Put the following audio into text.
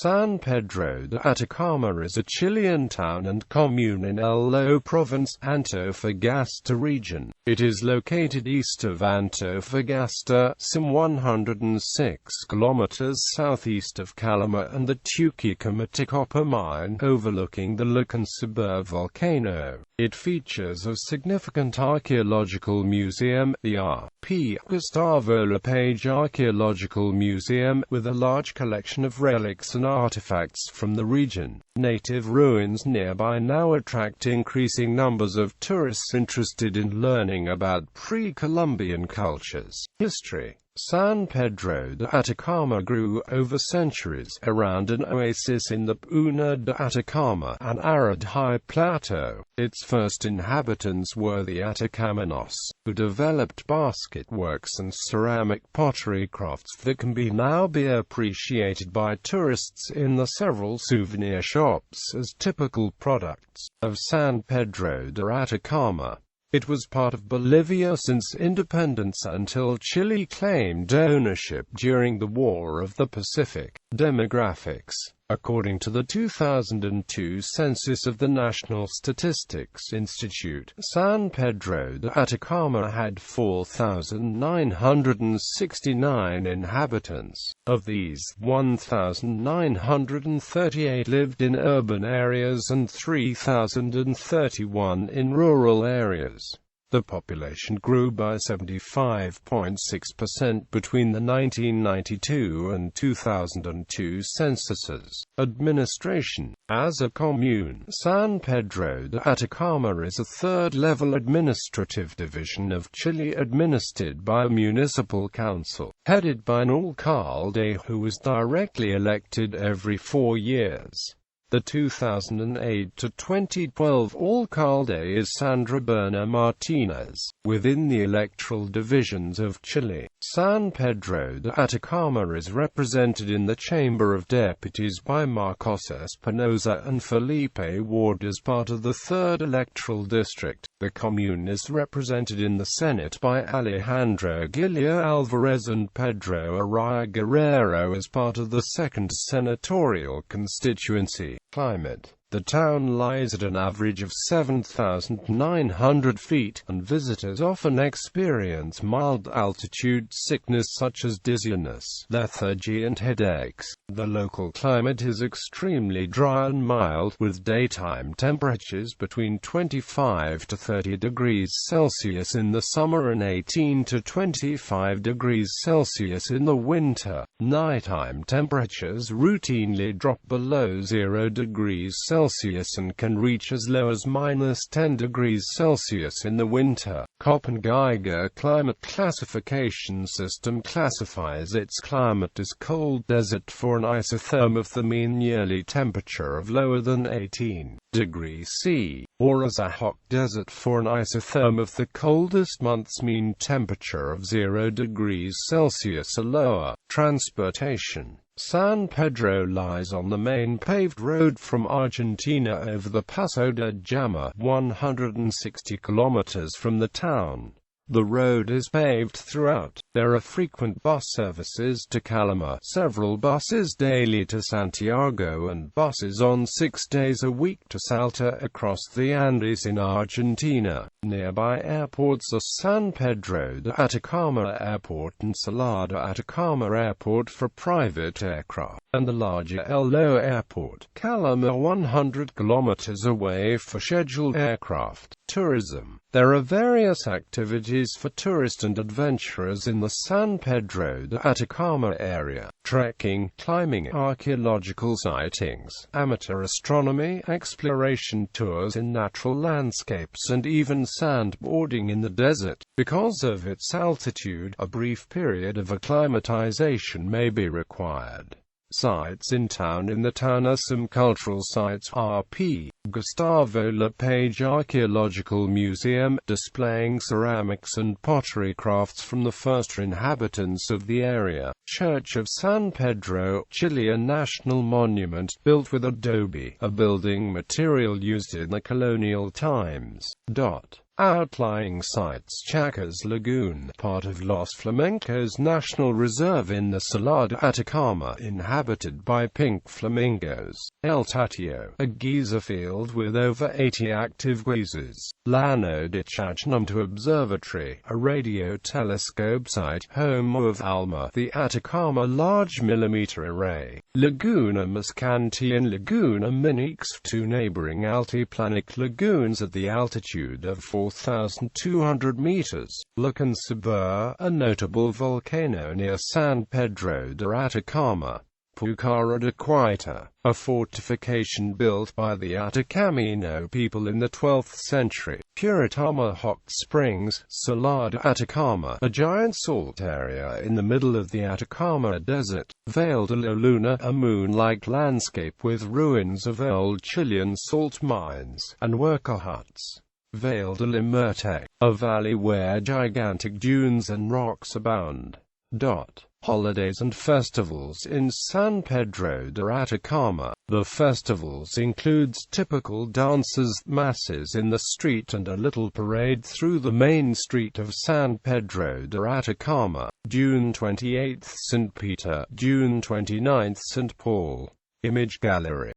San Pedro de Atacama is a Chilean town and commune in Loa Province, Antofagasta Region. It is located east of Antofagasta, some 106 kilometers southeast of Calama and the Chuquicamata copper mine, overlooking the Licancabur volcano. It features a significant archaeological museum, the R.P. Gustavo Lepage Archaeological Museum, with a large collection of relics and artifacts from the region. Native ruins nearby now attract increasing numbers of tourists interested in learning about pre-Columbian cultures. History. San Pedro de Atacama grew over centuries around an oasis in the Puna de Atacama, an arid high plateau. Its first inhabitants were the Atacamanos, who developed basket works and ceramic pottery crafts that can now be appreciated by tourists in the several souvenir shops as typical products of San Pedro de Atacama. It was part of Bolivia since independence until Chile claimed ownership during the War of the Pacific. Demographics. According to the 2002 census of the National Statistics Institute, San Pedro de Atacama had 4,969 inhabitants. Of these, 1,938 lived in urban areas and 3,031 in rural areas. The population grew by 75.6% between the 1992 and 2002 censuses. Administration. As a commune, San Pedro de Atacama is a third-level administrative division of Chile administered by a municipal council, headed by an alcalde who is directly elected every 4 years. The 2008 to 2012 alcalde is Sandra Berna Martinez. Within the electoral divisions of Chile, San Pedro de Atacama is represented in the Chamber of Deputies by Marcos Espinosa and Felipe Ward as part of the 3rd electoral district. The commune is represented in the Senate by Alejandro Aguilar Alvarez and Pedro Araya Guerrero as part of the 2nd senatorial constituency. Climate. The town lies at an average of 7,900 feet, and visitors often experience mild altitude sickness such as dizziness, lethargy and headaches. The local climate is extremely dry and mild, with daytime temperatures between 25 to 30 degrees Celsius in the summer and 18 to 25 degrees Celsius in the winter. Nighttime temperatures routinely drop below 0 degrees Celsius and can reach as low as -10 degrees Celsius in the winter. Köppen-Geiger climate classification system classifies its climate as cold desert for an isotherm of the mean yearly temperature of lower than 18 degrees C, or as a hot desert for an isotherm of the coldest month's mean temperature of 0 degrees Celsius or lower. Transportation. San Pedro lies on the main paved road from Argentina over the Paso de Llama, 160 kilometers from the town. The road is paved throughout. There are frequent bus services to Calama, several buses daily to Santiago and buses on 6 days a week to Salta across the Andes in Argentina. Nearby airports are San Pedro de Atacama Airport and Salar de Atacama Airport for private aircraft, and the larger Loa Airport, Calama 100 kilometers away for scheduled aircraft. Tourism. There are various activities for tourists and adventurers in the San Pedro de Atacama area: trekking, climbing, archaeological sightings, amateur astronomy, exploration tours in natural landscapes and even sandboarding in the desert. Because of its altitude, a brief period of acclimatization may be required. Sites in town. In the town are some cultural sites. R.P. Gustavo Lepage Archaeological Museum, displaying ceramics and pottery crafts from the first inhabitants of the area. Church of San Pedro, Chilean national monument, built with adobe, a building material used in the colonial times. Outlying sites: Chacas Lagoon, part of Los Flamencos National Reserve in the Salar de Atacama, inhabited by pink flamingos. El Tatio, a geyser field with over 80 active geysers. Llano de Chachnamto Observatory, a radio telescope site, home of ALMA, the Atacama Large Millimeter Array. Laguna Mascanti and Laguna Minix, two neighboring altiplanic lagoons at the altitude of 4,200 meters. Licancabur, a notable volcano near San Pedro de Atacama. Pucara de Cuita, a fortification built by the Atacamino people in the 12th century. Curitama Hot Springs, Salar de Atacama, a giant salt area in the middle of the Atacama Desert. Valle de la Luna, a moon-like landscape with ruins of old Chilean salt mines and worker huts. Valle de la Muerte, a valley where gigantic dunes and rocks abound. Holidays and festivals in San Pedro de Atacama. The festivals includes typical dances, masses in the street and a little parade through the main street of San Pedro de Atacama. June 28, St. Peter, June 29, St. Paul. Image gallery.